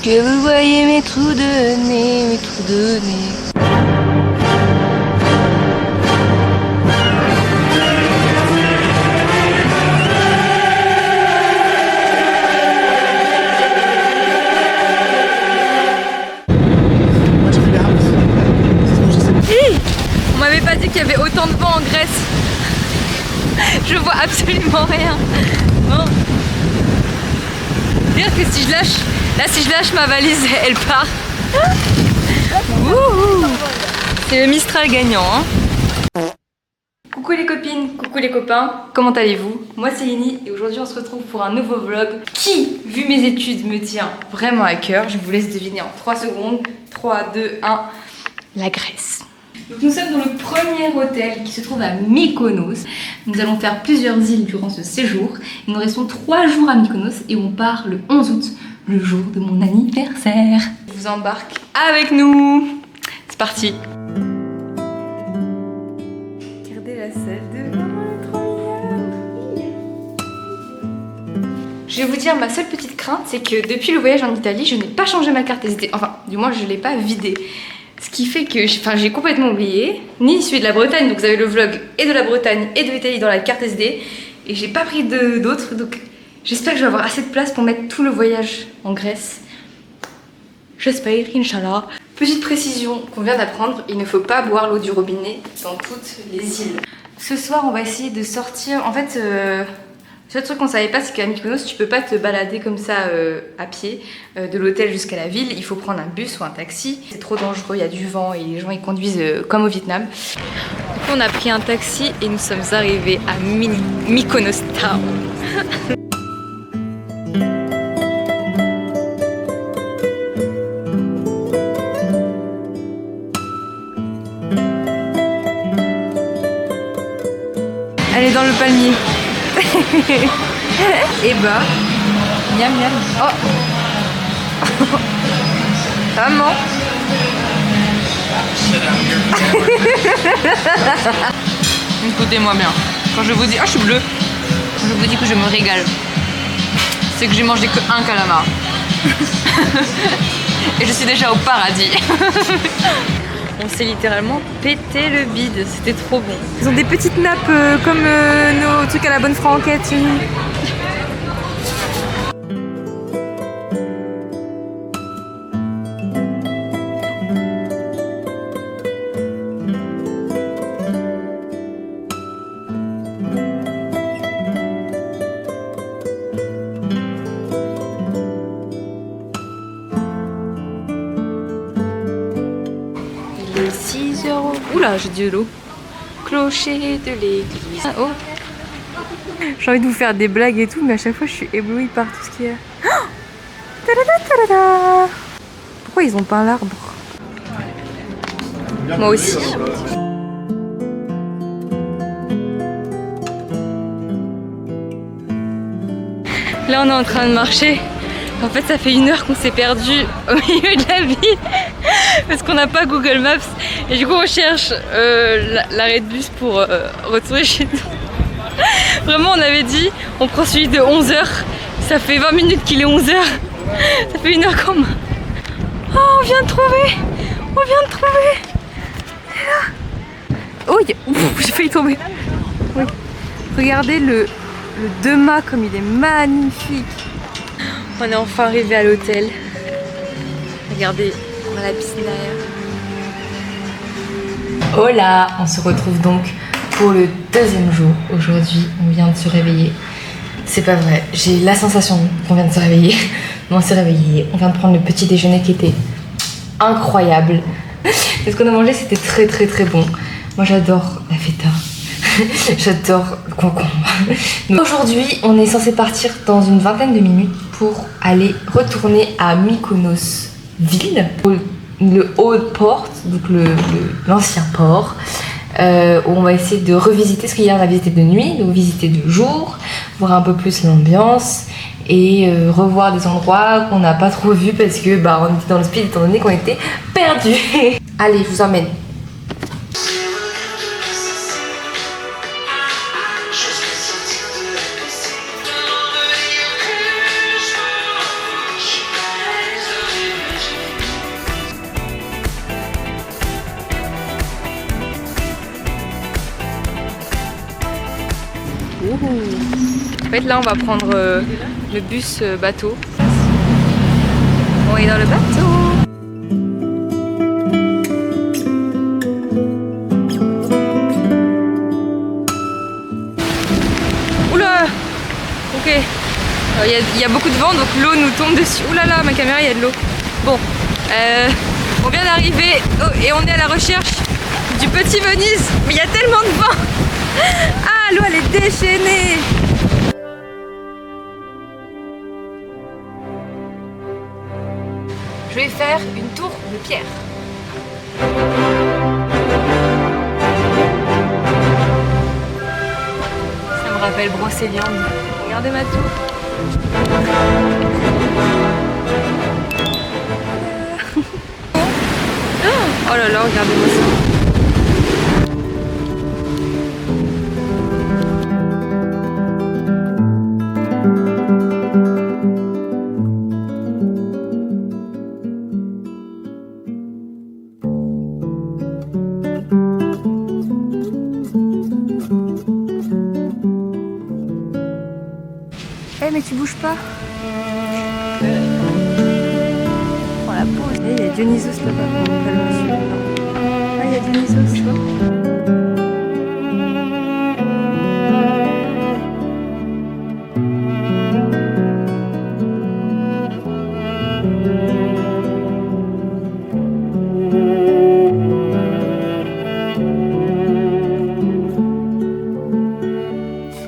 Que vous voyez mes trous de nez, mes trous de nez. On m'avait pas dit qu'il y avait autant de vent en Grèce. Je vois absolument rien. Bon. Dire que si je lâche, là si je lâche ma valise, elle part. C'est le Mistral gagnant. Hein. Coucou les copines, coucou les copains, comment allez-vous? Moi c'est Lini et aujourd'hui on se retrouve pour un nouveau vlog qui, vu mes études, me tient vraiment à cœur. Je vous laisse deviner en 3 secondes. 3, 2, 1, la Grèce. Donc nous sommes dans le premier hôtel qui se trouve à Mykonos. Nous allons faire plusieurs îles durant ce séjour. Nous restons 3 jours à Mykonos et on part le 11 août, le jour de mon anniversaire. Je vous embarque avec nous. C'est parti. Regardez la salle de bain, elle est trop mignonne. Je vais vous dire, ma seule petite crainte, c'est que depuis le voyage en Italie, je n'ai pas changé ma carte SD. Enfin, du moins, je ne l'ai pas vidée. Ce qui fait que j'ai complètement oublié, ni celui de la Bretagne, donc vous avez le vlog et de la Bretagne et de l'Italie dans la carte SD, et j'ai pas pris d'autres, donc j'espère que je vais avoir assez de place pour mettre tout le voyage en Grèce. J'espère, Inch'Allah. Petite précision qu'on vient d'apprendre, il ne faut pas boire l'eau du robinet dans toutes les îles. Ce soir, on va essayer de sortir, en fait... Le seul truc qu'on savait pas, c'est qu'à Mykonos, tu peux pas te balader comme ça à pied de l'hôtel jusqu'à la ville. Il faut prendre un bus ou un taxi. C'est trop dangereux, il y a du vent et les gens ils conduisent comme au Vietnam. Du coup, on a pris un taxi et nous sommes arrivés à Mykonos Town. Elle est dans le palmier. Et bah, miam miam. Oh, maman. Écoutez-moi bien. Quand je vous dis, ah je suis bleue, quand je vous dis que je me régale, c'est que j'ai mangé que un calamar. Et je suis déjà au paradis. On s'est littéralement pété le bide, c'était trop bon. Ils ont des petites nappes comme nos trucs à la bonne franquette. Il est 6 €. Oula, j'ai dit de l'eau. Clocher de l'église. Oh. J'ai envie de vous faire des blagues et tout, mais à chaque fois je suis éblouie par tout ce qu'il y a. Oh, ta-da-da-ta-da-da. Pourquoi ils ont peint l'arbre? Moi aussi. Là on est en train de marcher. En fait ça fait 1 heure qu'on s'est perdu au milieu de la ville parce qu'on n'a pas Google Maps et du coup on cherche l'arrêt de bus pour retourner chez nous. Vraiment on avait dit on prend celui de 11 h, ça fait 20 minutes qu'il est 11 h, ça fait 1 heure qu'on... Oh on vient de trouver. On vient de trouver. Oh j'ai failli tomber. Oui. Regardez le deux-mâts comme il est magnifique. On est enfin arrivé à l'hôtel. Regardez, on a la piscine derrière. Hola, on se retrouve donc pour le 2e jour. Aujourd'hui, on vient de se réveiller. C'est pas vrai, j'ai la sensation qu'on vient de se réveiller. Mais on s'est réveillé, on vient de prendre le petit déjeuner qui était incroyable. Ce qu'on a mangé, c'était très très très bon. Moi j'adore la feta. J'adore le concombre. Aujourd'hui, on est censé partir dans une vingtaine de minutes pour aller retourner à Mykonos ville, le Old Port, donc l'ancien port, où on va essayer de revisiter, parce qu'hier on a visité de nuit, donc visiter de jour, voir un peu plus l'ambiance et revoir des endroits qu'on n'a pas trop vus parce que on était dans le speed étant donné qu'on était perdus. Allez, je vous emmène. En fait là on va prendre le bus bateau. On est dans le bateau. Oula. Ok. Il y a beaucoup de vent donc l'eau nous tombe dessus. Ouh là là, ma caméra il y a de l'eau. Bon, on vient d'arriver et on est à la recherche du petit Venise. Mais il y a tellement de vent. Ah, l'eau elle est déchaînée. Je vais faire une tour de pierre. Ça me rappelle Brocéliande. Regardez ma tour. Oh là là, regardez-moi ça. Mais tu bouges pas. Prends la pause. Il y a Dionysos là-bas. Pas le monsieur. Ah, il y a Dionysos, tu vois.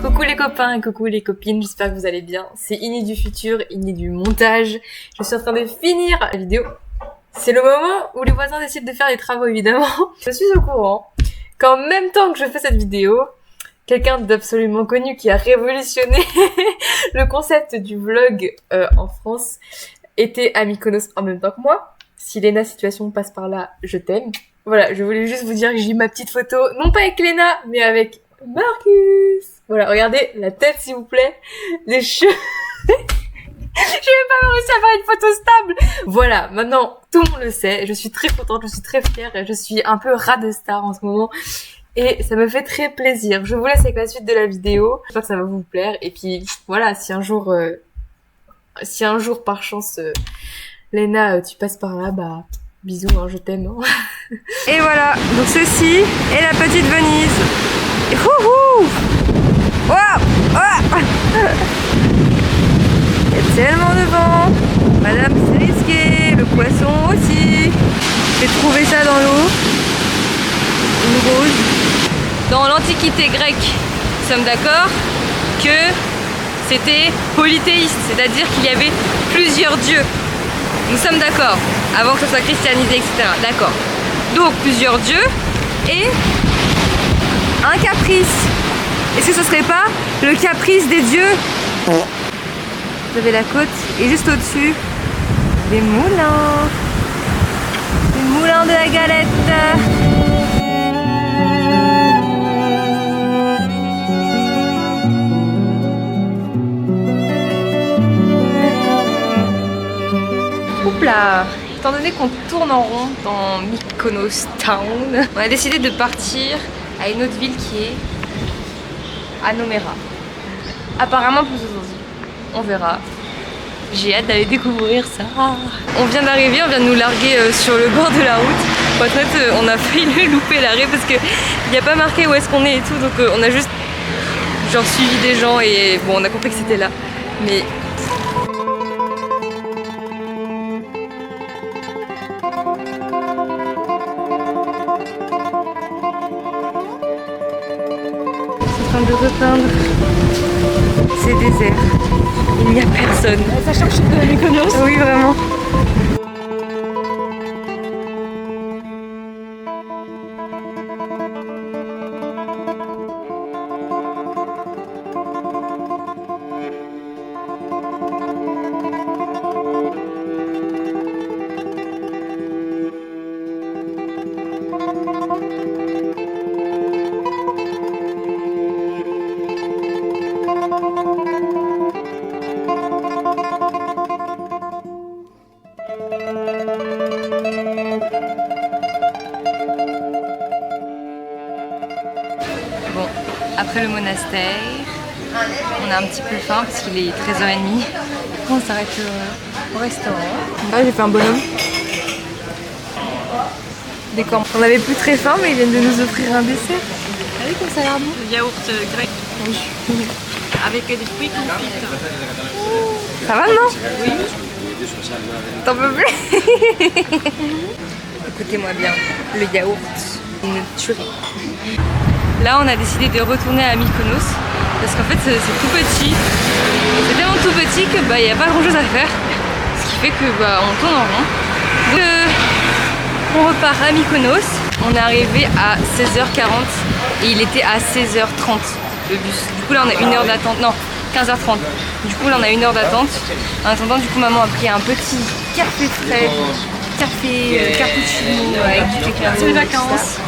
Coucou les copains et coucou les copines, j'espère que vous allez bien. C'est Ini du futur, Ini du montage. Je suis en train de finir la vidéo. C'est le moment où les voisins décident de faire les travaux évidemment. Je suis au courant qu'en même temps que je fais cette vidéo, quelqu'un d'absolument connu qui a révolutionné le concept du vlog en France était à Mykonos en même temps que moi. Si Léna Situation passe par là, je t'aime. Voilà, je voulais juste vous dire que j'ai eu ma petite photo, non pas avec Léna, mais avec Marcus. Voilà, regardez la tête s'il vous plaît, les cheveux. Je vais même pas réussi à faire une photo stable. Voilà, maintenant tout le monde le sait, je suis très contente, je suis très fière et je suis un peu rat de star en ce moment. Et ça me fait très plaisir. Je vous laisse avec la suite de la vidéo. J'espère que ça va vous plaire. Et puis voilà, si un jour par chance, Léna, tu passes par là, bah bisous, hein, je t'aime. Hein. Et voilà, donc ceci est la petite Venise. Et wouhou! Waouh! Il y a tellement de vent. Madame, c'est risqué. Le poisson aussi. J'ai trouvé ça dans l'eau. Une rose. Dans l'Antiquité grecque, nous sommes d'accord que c'était polythéiste, c'est-à-dire qu'il y avait plusieurs dieux. Nous sommes d'accord, avant que ce soit christianisé, etc. D'accord. Donc plusieurs dieux et un caprice. Est-ce que ce serait pas le caprice des dieux? Vous avez la côte et juste au-dessus, des moulins. Les moulins de la galette. Là, étant donné qu'on tourne en rond dans Mykonos Town, on a décidé de partir à une autre ville qui est Anomera. Apparemment plus aujourd'hui. On verra. J'ai hâte d'aller découvrir ça. On vient d'arriver, on vient de nous larguer sur le bord de la route. Pour être honnête, on a failli louper l'arrêt parce qu'il n'y a pas marqué où est-ce qu'on est et tout. Donc on a juste genre suivi des gens et bon, on a compris que c'était là. Mais de repeindre, c'est désert, il n'y a personne. Ça change de Mykonos. Oui, vraiment. Bon, après le monastère, On a un petit peu faim parce qu'il est 13h30. On s'arrête au restaurant. Là, j'ai fait un bonhomme. Des cornes. On n'avait plus très faim, mais ils viennent de nous offrir un dessert. Regardez comme ça a l'air bon. Le yaourt grec. Oui. Avec des fruits confits. Ça va, non? Oui. T'en peux plus? Écoutez-moi bien, le yaourt, une tuerie. Là, on a décidé de retourner à Mykonos parce qu'en fait, c'est tout petit. C'est tellement tout petit que il n'y a pas grand-chose à faire. Ce qui fait que on tourne en rond. Donc, on repart à Mykonos. On est arrivé à 16h40 et il était à 16h30 le bus. Du coup, là, on a 1 heure d'attente. Non, 15h30. Du coup, là, on a 1 heure d'attente. En attendant, du coup, maman a pris un petit café frais. Café cappuccino avec du chocolat. C'est les vacances.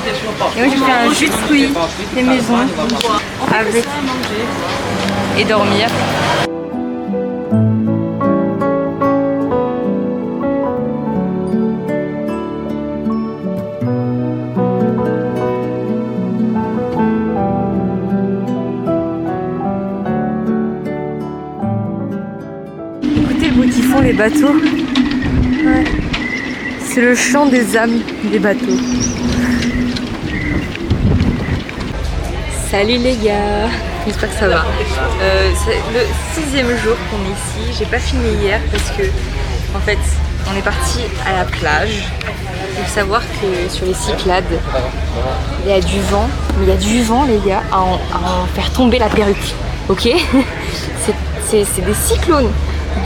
Et moi j'ai fait un jus de fruits des maisons avec et dormir. Écoutez le bruit qu'ils font les bateaux. Ouais. C'est le chant des âmes des bateaux. Salut les gars, j'espère que ça va. C'est le 6e jour qu'on est ici. J'ai pas filmé hier parce que en fait on est parti à la plage. Il faut savoir que sur les Cyclades, il y a du vent, mais il y a du vent les gars à en faire tomber la perruque. Ok? C'est des cyclones.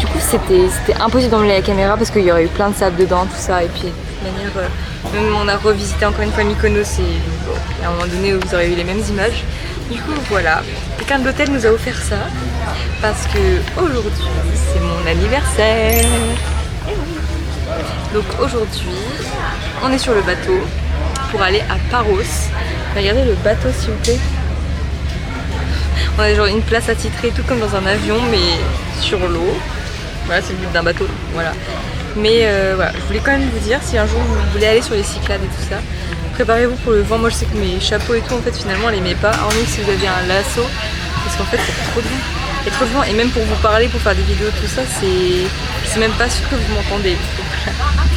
Du coup c'était impossible d'emmener la caméra parce qu'il y aurait eu plein de sable dedans, tout ça. Et puis de toute manière, même on a revisité encore une fois Mykonos et bon, à un moment donné vous aurez eu les mêmes images. Du coup voilà, quelqu'un de l'hôtel nous a offert ça parce que aujourd'hui c'est mon anniversaire. Et oui. Donc aujourd'hui on est sur le bateau pour aller à Paros. Regardez le bateau s'il vous plaît. On a genre une place attitrée tout comme dans un avion mais sur l'eau. Voilà, c'est le but d'un bateau, voilà. Mais voilà, je voulais quand même vous dire, si un jour vous voulez aller sur les Cyclades et tout ça, préparez-vous pour le vent. Moi je sais que mes chapeaux et tout, en fait finalement on les met pas, hormis si vous aviez un lasso, parce qu'en fait il y a trop de vent. Il y a trop de vent et même pour vous parler, pour faire des vidéos, tout ça, c'est même pas sûr que vous m'entendez.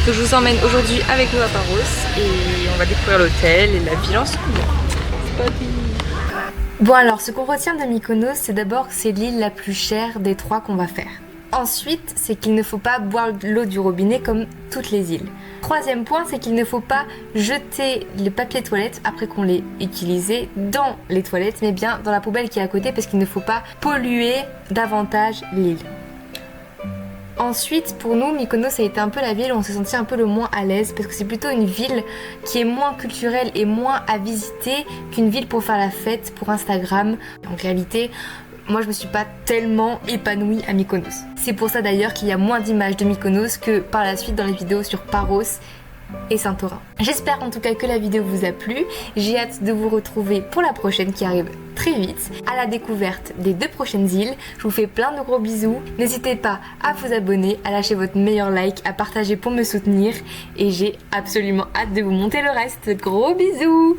Donc je vous emmène aujourd'hui avec nous à Paros et on va découvrir l'hôtel et la ville ensemble. C'est parti. Bon alors, ce qu'on retient de Mykonos, c'est d'abord que c'est l'île la plus chère des 3 qu'on va faire. Ensuite, c'est qu'il ne faut pas boire l'eau du robinet comme toutes les îles. 3e point, c'est qu'il ne faut pas jeter le papier toilette après qu'on l'ait utilisé dans les toilettes, mais bien dans la poubelle qui est à côté parce qu'il ne faut pas polluer davantage l'île. Ensuite, pour nous, Mykonos a été un peu la ville où on s'est senti un peu le moins à l'aise parce que c'est plutôt une ville qui est moins culturelle et moins à visiter qu'une ville pour faire la fête pour Instagram. En réalité, moi je me suis pas tellement épanouie à Mykonos. C'est pour ça d'ailleurs qu'il y a moins d'images de Mykonos que par la suite dans les vidéos sur Paros et Santorin. J'espère en tout cas que la vidéo vous a plu. J'ai hâte de vous retrouver pour la prochaine qui arrive très vite à la découverte des 2 prochaines îles. Je vous fais plein de gros bisous. N'hésitez pas à vous abonner, à lâcher votre meilleur like, à partager pour me soutenir et j'ai absolument hâte de vous monter le reste. Gros bisous.